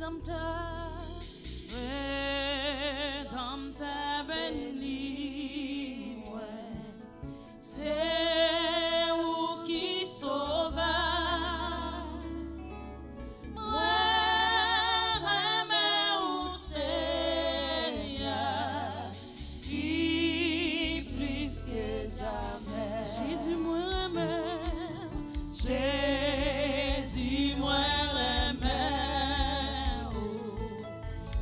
Rédempteur béni, ouais. C'est où qui sauve. Moi, remets au Seigneur, qui plus que jamais. Jésus, moi, remets. Jésus, moi,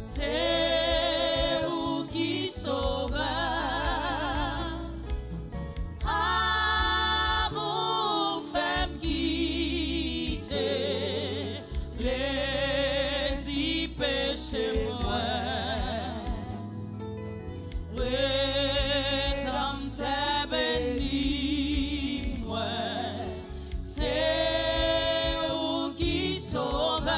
c'est où qui sauve. Ah, mon frère quitte les y péchés moi. Rédempteur béni moi. C'est où qui sauve.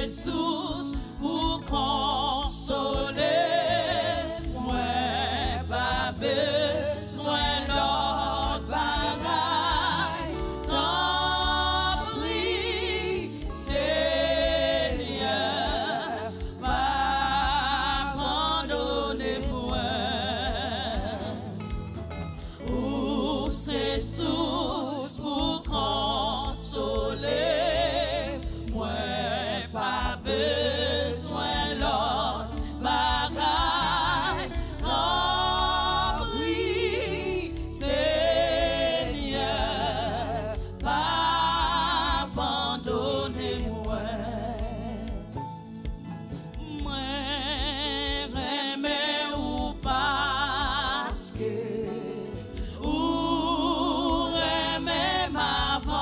Source pour consoler, moi pas besoin d'autre bagaille. T'en prie, Seigneur, pas abandonner moi. Où c'est source pour consoler, moi pas besoin l'autre bagaille. T'en prie, Seigneur, pas abandonner moi. Moi remets ou parce que ou remets ma vente.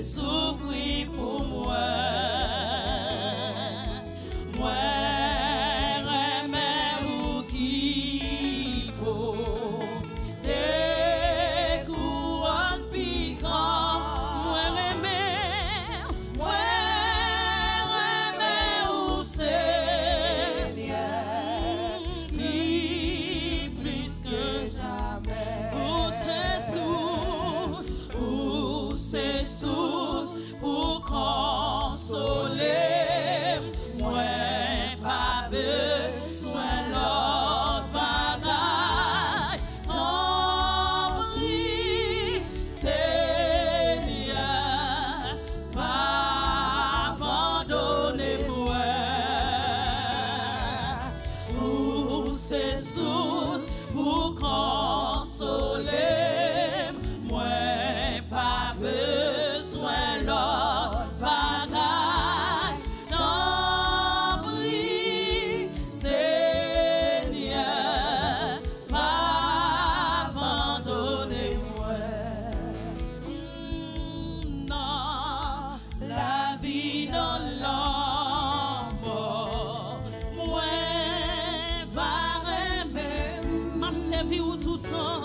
Souffrir pour moi, moi remets ou qui pour tes couronnes piquantes, moi remets ou Seigneur, plus que jamais. C'est source pour consoler, moi pas besoin l'autre bagaille. T'en prie, Seigneur, pas abandonner moi. C'est source pour consoler, moi pas besoin l'autre bagaille. T'en prie, Seigneur, pas abandonner moi. Non, la vie dans l'amour, moi va remettre, m'a servi tout temps.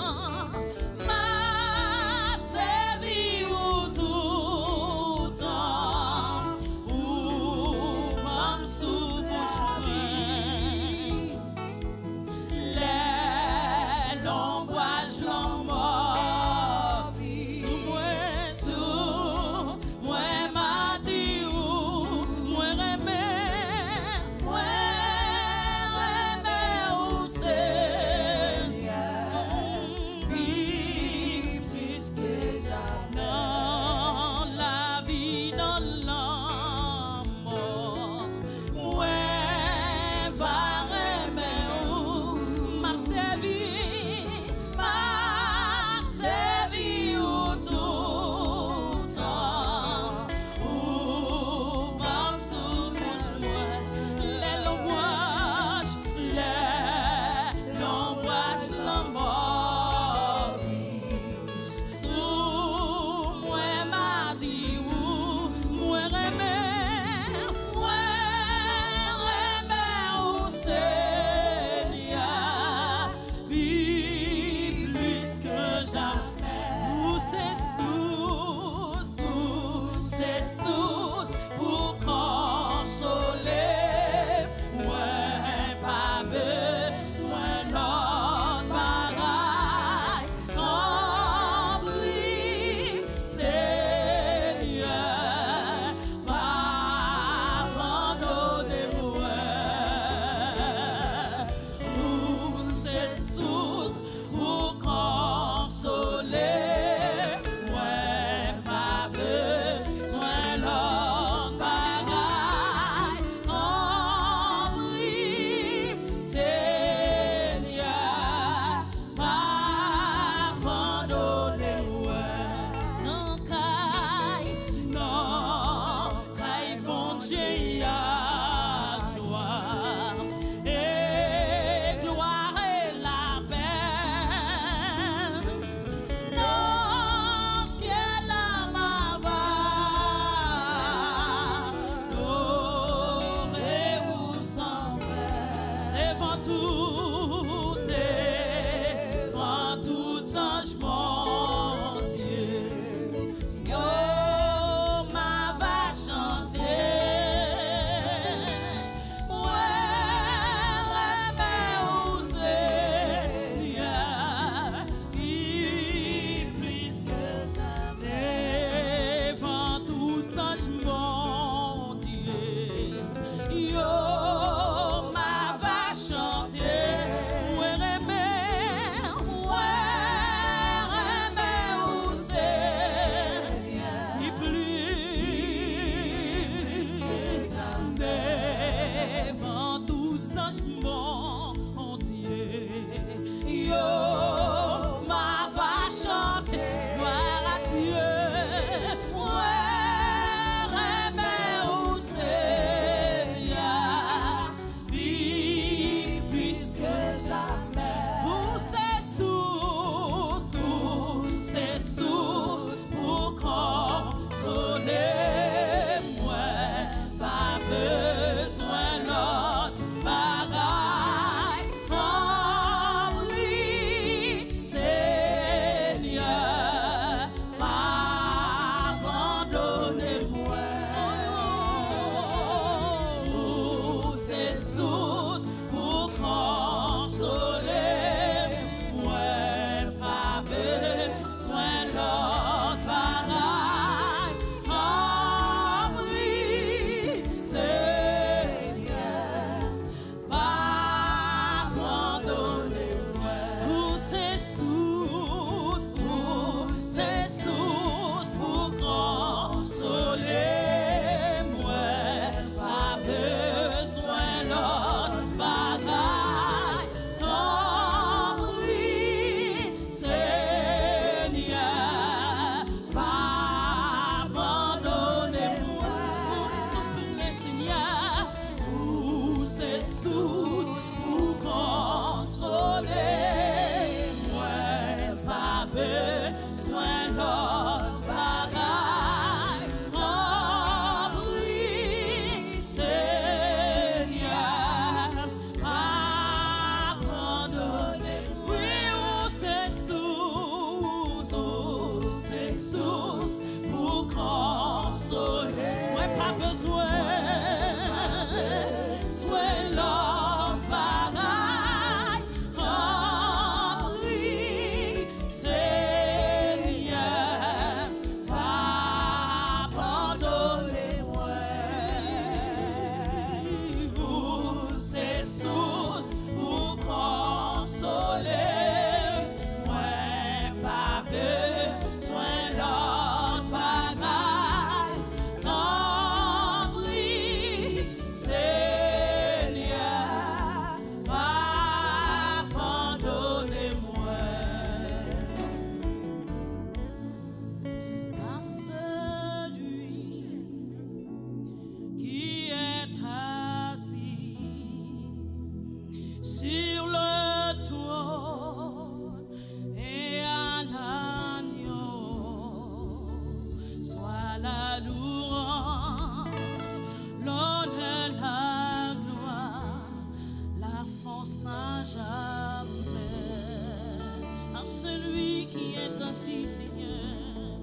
celui qui est assis, Seigneur,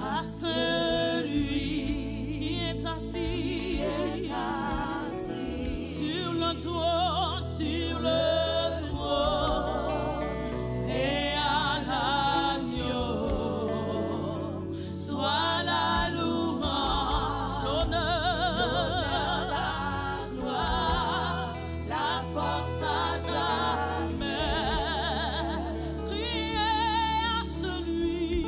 à celui qui est assis, sur le trône, et à l'agneau, soit la louange, l'honneur, la gloire, la force à jamais. Priez à celui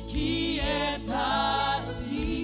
qui est assis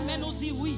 Amen, nous dit oui.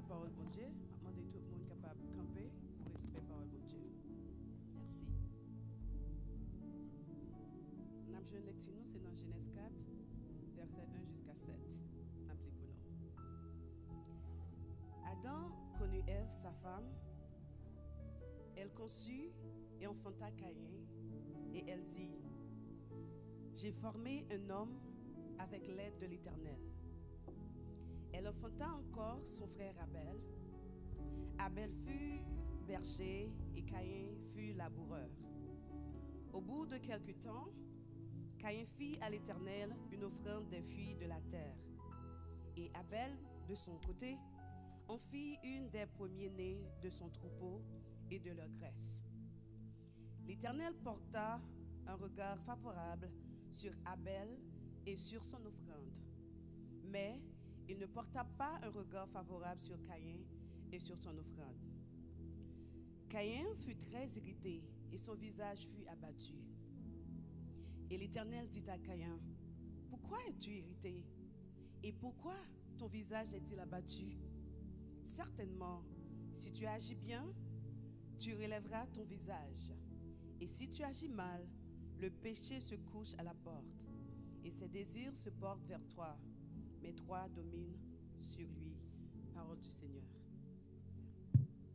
Parole de Dieu, demander tout le monde capable de camper pour respect parole de Dieu. Merci. Nous avons lecture nous c'est dans Genèse 4, verset 1 jusqu'à 7. Appelez pour nous. Adam connut Ève, sa femme. Elle conçut et enfanta Caïn, et elle dit: j'ai formé un homme avec l'aide de l'Éternel. Elle enfanta encore son frère Abel. Abel fut berger et Caïn fut laboureur. Au bout de quelque temps, Caïn fit à l'Éternel une offrande des fruits de la terre. Et Abel, de son côté, en fit une des premiers-nés de son troupeau et de leur graisse. L'Éternel porta un regard favorable sur Abel et sur son offrande, mais il ne porta pas un regard favorable sur Caïn et sur son offrande. Caïn fut très irrité et son visage fut abattu. Et l'Éternel dit à Caïn: pourquoi es-tu irrité? Et pourquoi ton visage est-il abattu? Certainement, si tu agis bien, tu relèveras ton visage. Et si tu agis mal, le péché se couche à la porte, et ses désirs se portent vers toi, mais toi domines sur lui. Parole du Seigneur. Merci.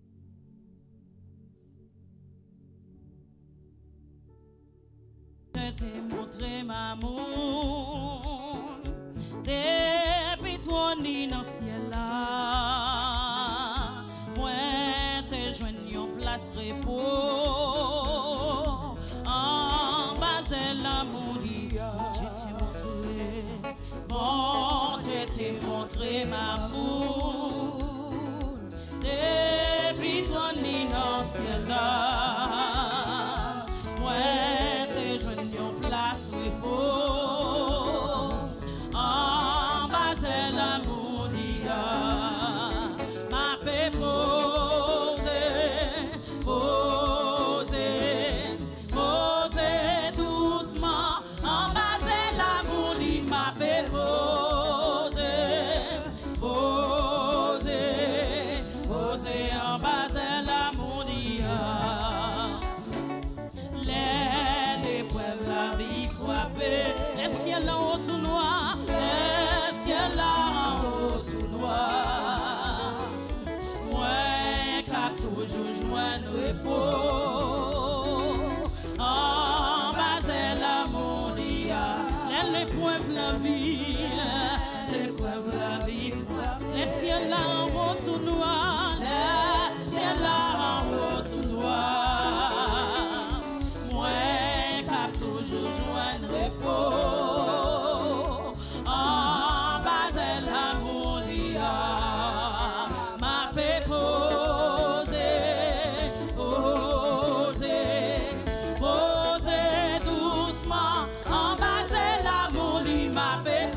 montré ma moun. Depuis toi ni dans ciel là, moi te joigne en place repos. En bas de l'amour, je t'ai montré, bon, je t'ai montré ma moun. Depuis toi ni dans ciel là, moi te joigne en place repos. Les ciels là en haut tout noir, les ciels là en haut tout noir. Moi, cap toujours joindre repos. En bas de l'amour, ma paix posée, posée, posée doucement. En bas de l'amour, ma paix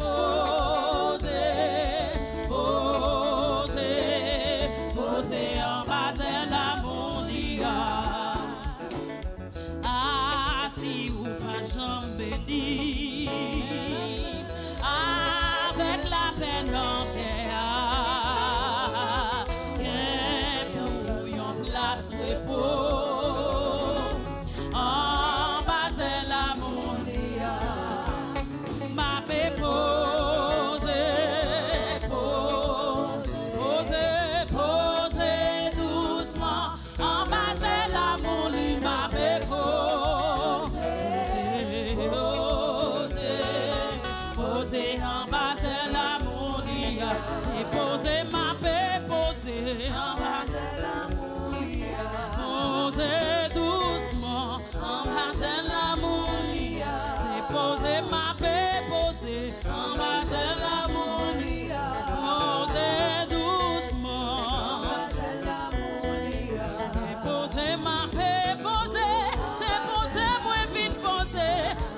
avec la peine en cœur, pour yon place repos. En bas de l'amour, ma paix posée, posée, posée doucement. En bas de l'amour, ma paix posée, en bas de l'amour, c'est posé ma paix, posé en bas de l'amour, posé doucement, en bas de l'amour, c'est posé ma paix, posé en bas de l'amour, posé doucement, en bas de l'amour, c'est posé ma paix, posé, c'est posé moi vite posé,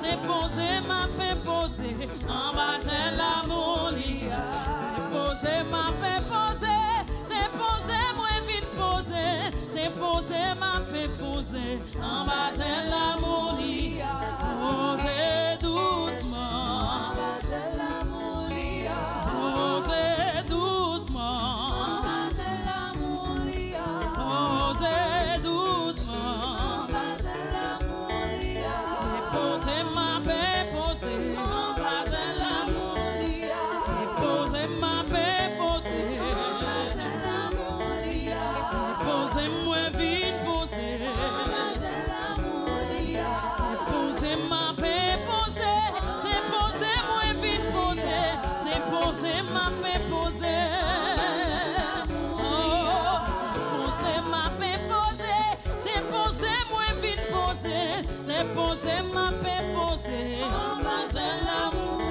c'est posé ma paix, posé en bas de l'amour, c'est posé ma paix, posé, c'est posé moi vite posé, c'est posé ma paix, posé en bas de l'amour, posé doucement, en bas de l'amour, posé doucement, en bas de l'amour, posé doucement, en bas de l'amour, c'est posé ma paix, posé en bas de l'amour, c'est posé ma paix, posé en bas de l'amour, c'est posé moi vite posé en bas de l'amour, c'est posé ma paix, posé, c'est posé moi vite posé, c'est posé ma paix, posé. Oh, posé ma paix, posé, c'est posé moi vite posé, c'est posé ma paix, posé en bas de l'amour,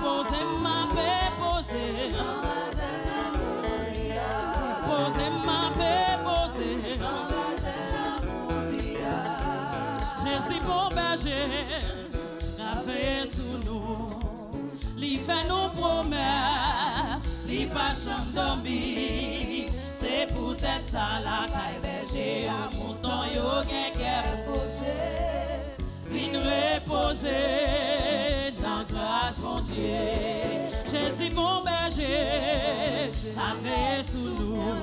posé ma paix, posé en bas de l'amour, posé ma paix, posé en bas de l'amour. Jésus bon berger, a fait sous nous, li fait nos promesses, li pas jamais dormi. C'est peut-être ça la caille berger, à mouton yo gen kè posé, vin reposer dans grâce mon Dieu. Jésus mon berger, a veillé sous nous,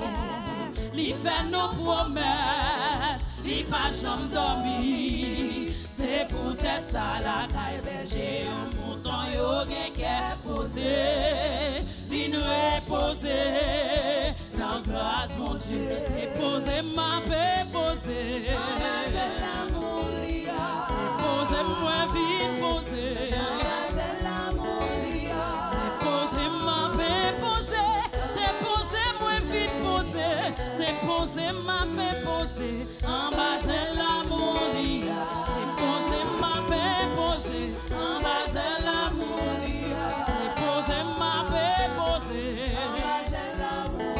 li fait nos promesses, li pas jamais dormi. C'est peut-être ça la caille berger, un mouton yo gen kè posé, vin reposer dans grâce mon Dieu. C'est posé ma paix, posé en bas de l'amour, c'est posé moi vite ma paix posée, en bas de l'amour, c'est posé ma paix posée, en bas de l'amour, c'est posé ma paix posée, en bas de l'amour,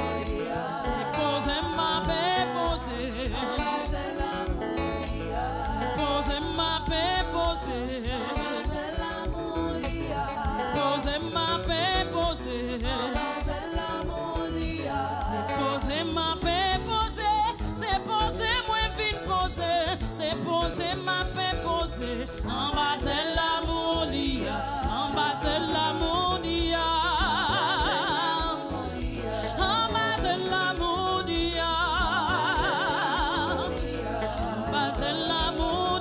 c'est posé ma paix posée, en bas de l'amour, c'est posé ma paix posée, en bas de l'amour, c'est posé ma paix posée, en bas de l'amour, c'est posé ma paix posée, c'est posé moi vite posé, c'est posé ma paix posée, en bas de l'amour, en bas de l'amour, en bas de l'amour, en bas de l'amour,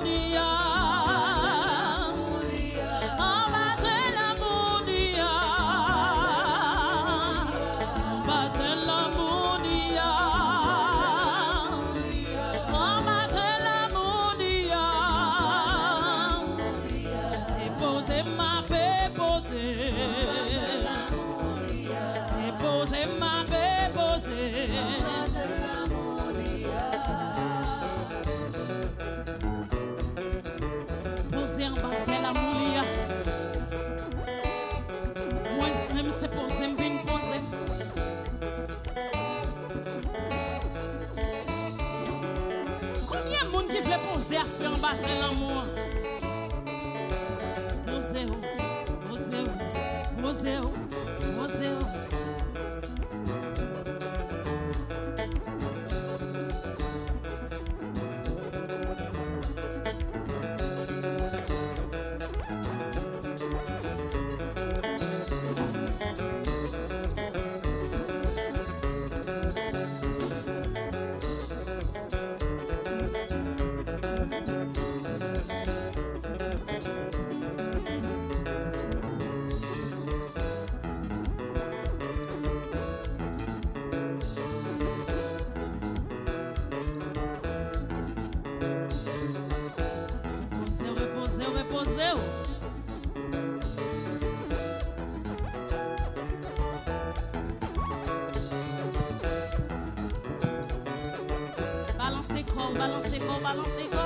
en bas de l'amour, c'est posé ma paix posée, c'est posé ma paix posée. Posé en bas, c'est l'amour. Moi, même c'est posé, me vient poser. Combien de monde qui veut poser à ce en bas, c'est l'amour? Posez, posez, posez, posez. Balancez corps, balancez corps, balancez corps.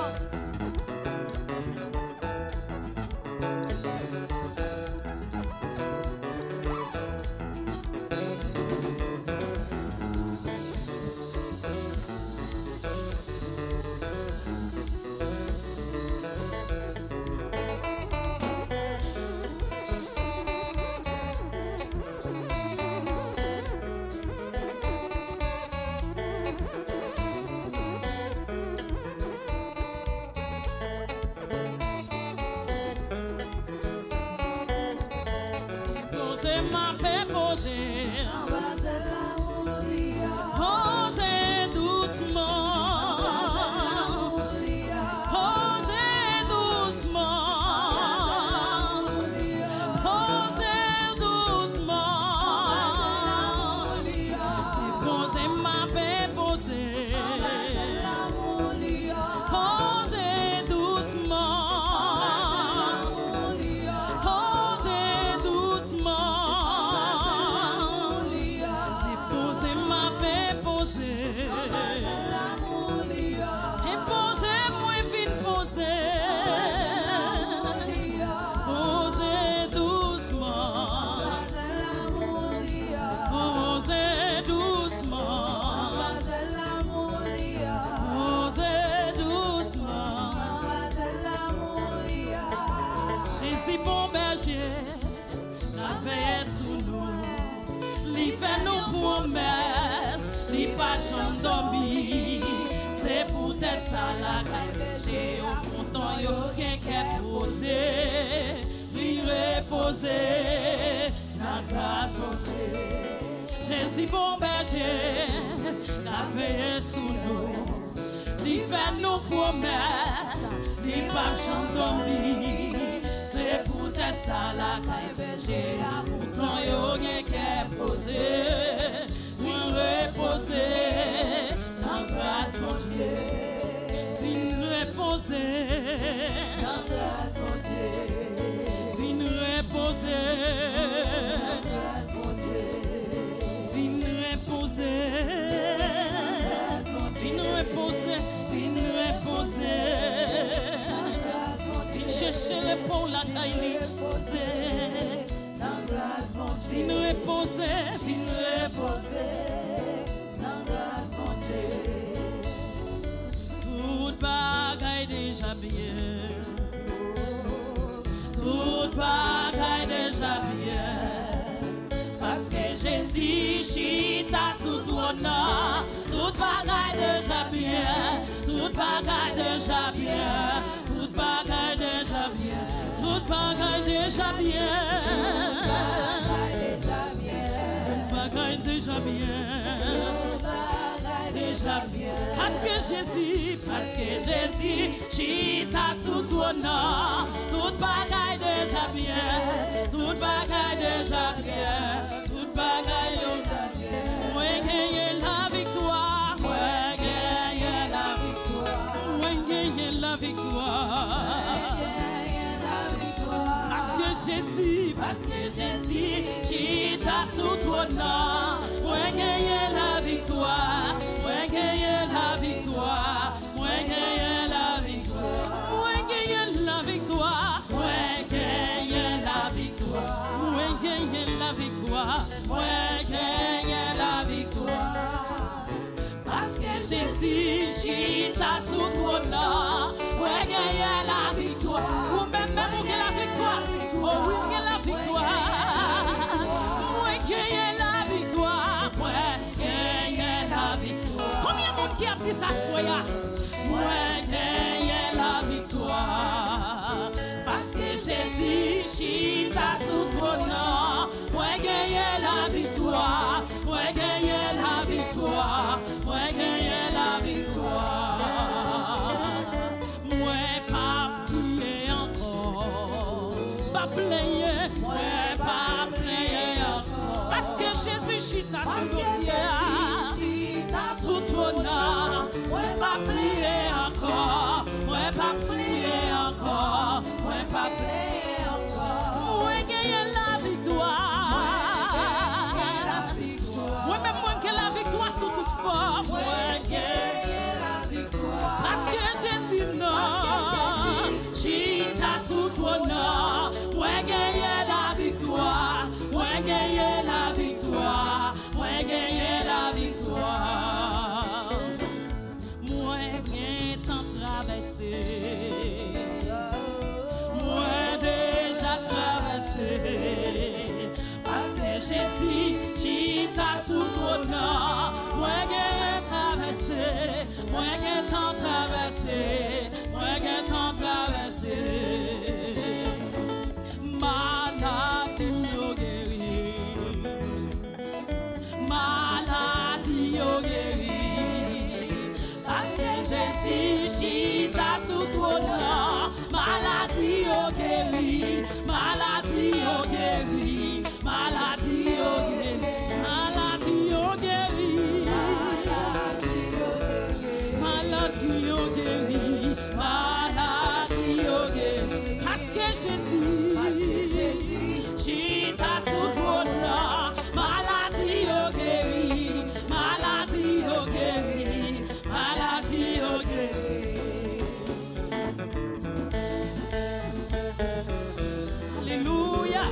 C'est ma paix posée, en bas de l'amour, posez doucement, posez doucement, posez doucement, c'est posé ma paix posée, posez doucement. Si bon berger, la veille sous nous, il fait nos promesses, il pas jamais dormi. C'est peut-être ça la berger, au fronton yo qu'est posé, il reposer, la grâce posée. Jésus bon berger, la veille sous nous, il fait nos promesses, il pas jamais dormi. C'est peut-être ça la berger, pourtant yo qu'est posé, il reposer, la grâce mon Dieu, il reposer, la grâce mon Dieu, il reposer, la grâce mon Dieu, il reposer, il dans grâce, mon Dieu. Toute bagaille déjà bien. Toute bagaille déjà bien. Parce que Jésus chita sous ton nom. Toute bagaille déjà bien. Toute bagaille déjà bien. Toute bagaille déjà bien. Toute bagaille déjà bien. Toute bagaille déjà bien. Déjà bien. Parce que Jésus chita sous ton nom. Toute bagaille déjà bien. Toute bagaille déjà bien. Toute bagaille déjà bien. Moi gagner la victoire. Moi gagner la victoire. Moi gagner la victoire. Parce que Jésus chita sous ton nom. Moi gagner la victoire. Moi gagner la victoire. Moi gagner la victoire. Moi gagner la victoire. Moi gagner la victoire. Moi gagner la victoire. Moi gagner la victoire. Parce que Jésus chita sous ton nom. Moi gagner la victoire. Ou même la victoire. Oh oui, la victoire. Moi gagner la victoire. Moi gagner la victoire. Combien de monde qui a dit ça soya? Moi gagner la victoire. Parce que Jésus chita sous ton nom. Moi gagner la victoire. Moi gagner la victoire. Moi gagner la victoire. Moi pas prier encore. Pas prier. Moi pas prier encore. Parce que Jésus chita sous ton nom. Moi pas prier encore. Moi pas prier encore. Moi pas prier encore. Moi gagner la victoire. Moi même moi que la victoire sous toute forme. Moi gagner la victoire. Parce que Jésus non. Chita sous ton nom. Moi gagner la victoire. Moi gagner la victoire. Moi gagner la victoire. Moi bien tant traversé. Moi déjà traversé. Parce que Jésus chita sous ton nom. Moi bien traversé. Moi bien tant traversé. Moi bien tant traversé. Maladie au guéri. Maladie au guéri. Parce que Jésus chita sous ton nom. Maladie au guéri. Maladie au guéri. Maladie au guéri. Maladie au guéri. Maladie au guéri. Maladie au guéri. Parce que Jésus chita sous ton nom. Maladie au guéri. Maladie au guéri. Maladie au guéri. Alléluia.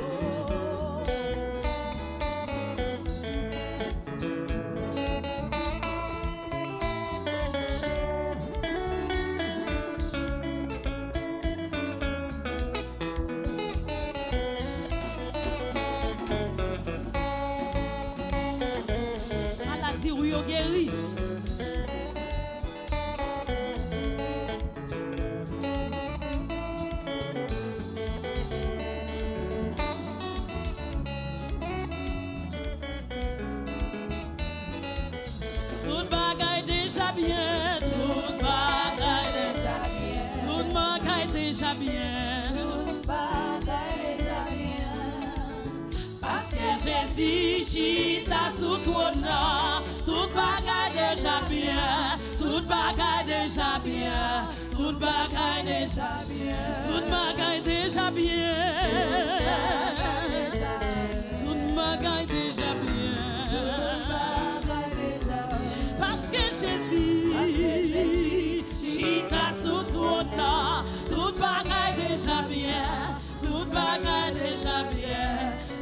Maladie ou yo guéri. Toute bagaille déjà bien. Toute bagaille déjà bien. Toute bagaille déjà bien. Toute bagaille déjà bien. Parce que Jésus chita sous ton nom. Toute bagaille déjà bien. Toute bagaille déjà bien. Toute bagaille déjà bien. Toute bagaille déjà bien. Toute bagaille déjà bien. Parce que Jésus chita sous ton nom. Toute bagaille déjà bien. Toute bagaille déjà bien.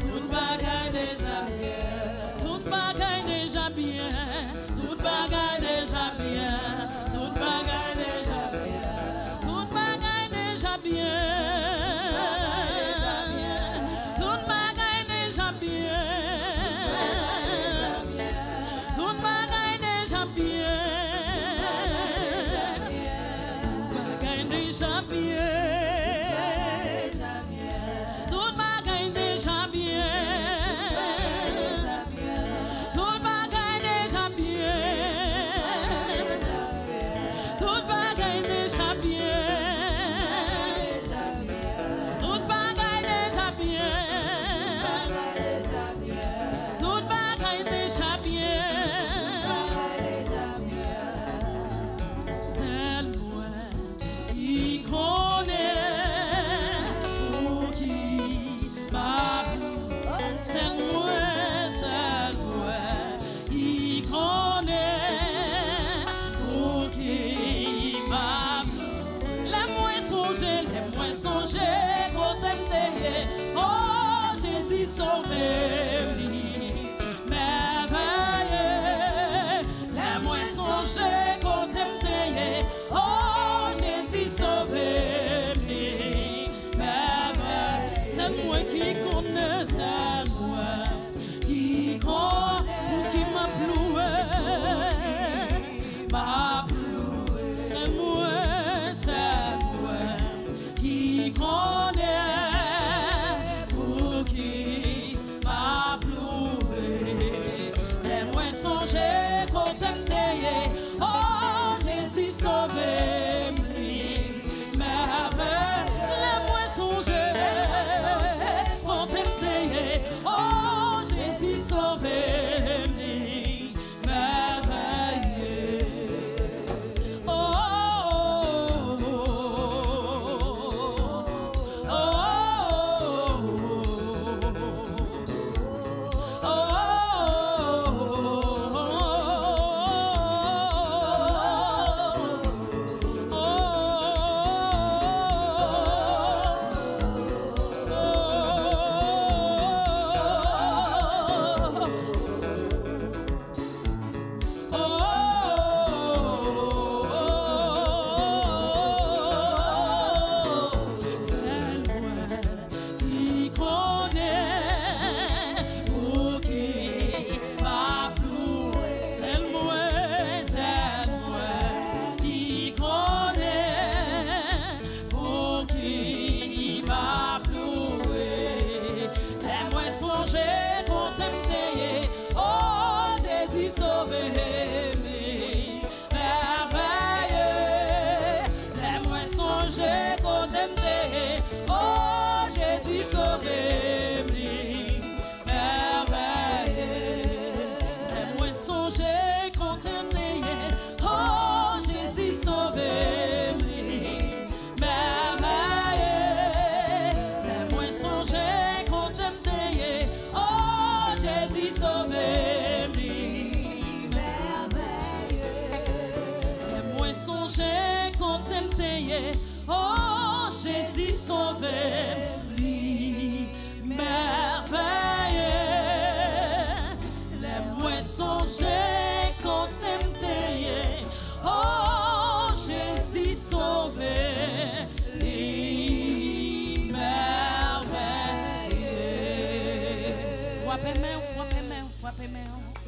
Toute bagaille déjà bien. déjà bien, tout bagaille déjà bien, tout bagaille déjà bien, tout bagaille déjà bien, tout bagaille déjà bien, tout bagaille déjà bien, bagaille déjà bien. Oh Jésus sauvé-lui, merveilleux. Les moins songés contemplés. Oh Jésus sauvé-lui, merveilleux. Frappez-moi, frappez-moi, frappez-moi.